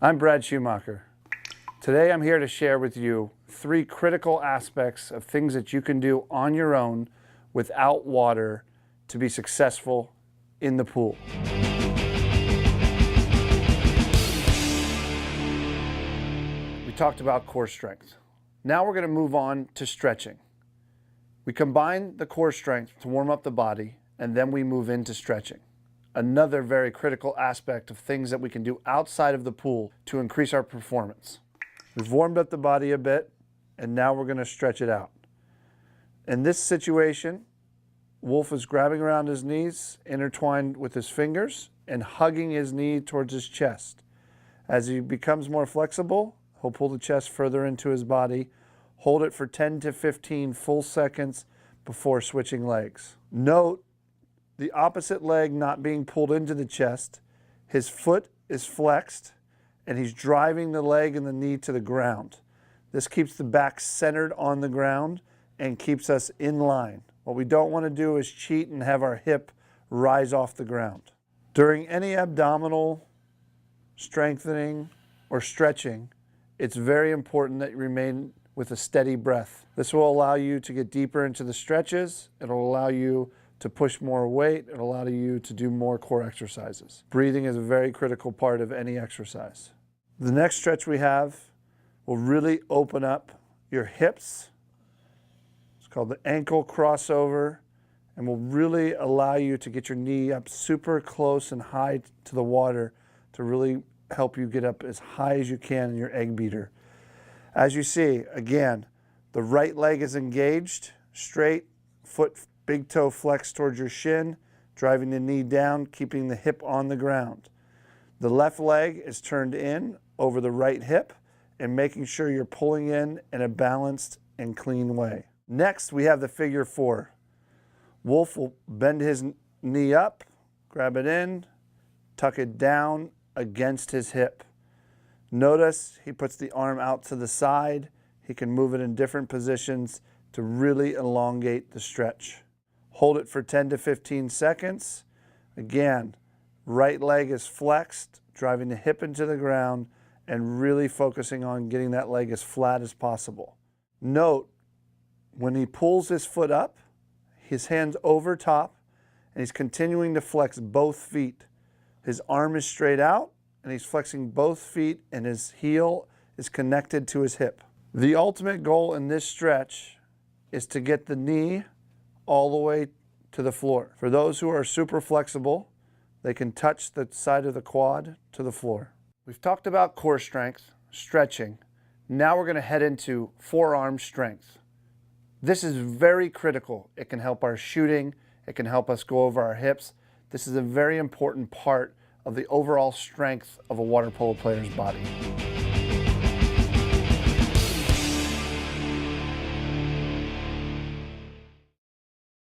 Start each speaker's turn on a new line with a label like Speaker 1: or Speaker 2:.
Speaker 1: I'm Brad Schumacher. Today I'm here to share with you 3 critical aspects of things that you can do on your own without water to be successful in the pool. We talked about core strength. Now we're going to move on to stretching. We combine the core strength to warm up the body, and then we move into stretching. Another very critical aspect of things that we can do outside of the pool to increase our performance. We've warmed up the body a bit, and now we're going to stretch it out. In this situation, Wolf is grabbing around his knees, intertwined with his fingers, and hugging his knee towards his chest. As he becomes more flexible, he'll pull the chest further into his body, hold it for 10 to 15 full seconds before switching legs. Note the opposite leg not being pulled into the chest. His foot is flexed, and he's driving the leg and the knee to the ground. This keeps the back centered on the ground and keeps us in line. What we don't want to do is cheat and have our hip rise off the ground. During any abdominal strengthening or stretching, it's very important that you remain with a steady breath. This will allow you to get deeper into the stretches. It'll allow you to push more weight. It'll allow you to do more core exercises. Breathing is a very critical part of any exercise. The next stretch we have will really open up your hips. It's called the ankle crossover, and will really allow you to get your knee up super close and high to the water to really help you get up as high as you can in your egg beater. As you see, again, the right leg is engaged, straight, foot, big toe flexed towards your shin, driving the knee down, keeping the hip on the ground. The left leg is turned in over the right hip and making sure you're pulling in a balanced and clean way. Next, we have the figure 4. Wolf will bend his knee up, grab it in, tuck it down against his hip. Notice he puts the arm out to the side. He can move it in different positions to really elongate the stretch. Hold it for 10 to 15 seconds. Again, right leg is flexed, driving the hip into the ground and really focusing on getting that leg as flat as possible. Note, when he pulls his foot up, his hand's over top, and he's continuing to flex both feet. His arm is straight out, and he's flexing both feet, and his heel is connected to his hip. The ultimate goal in this stretch is to get the knee all the way to the floor. For those who are super flexible, they can touch the side of the quad to the floor. We've talked about core strength, stretching. Now we're going to head into forearm strength. This is very critical. It can help our shooting. It can help us go over our hips. This is a very important part of the overall strength of a water polo player's body.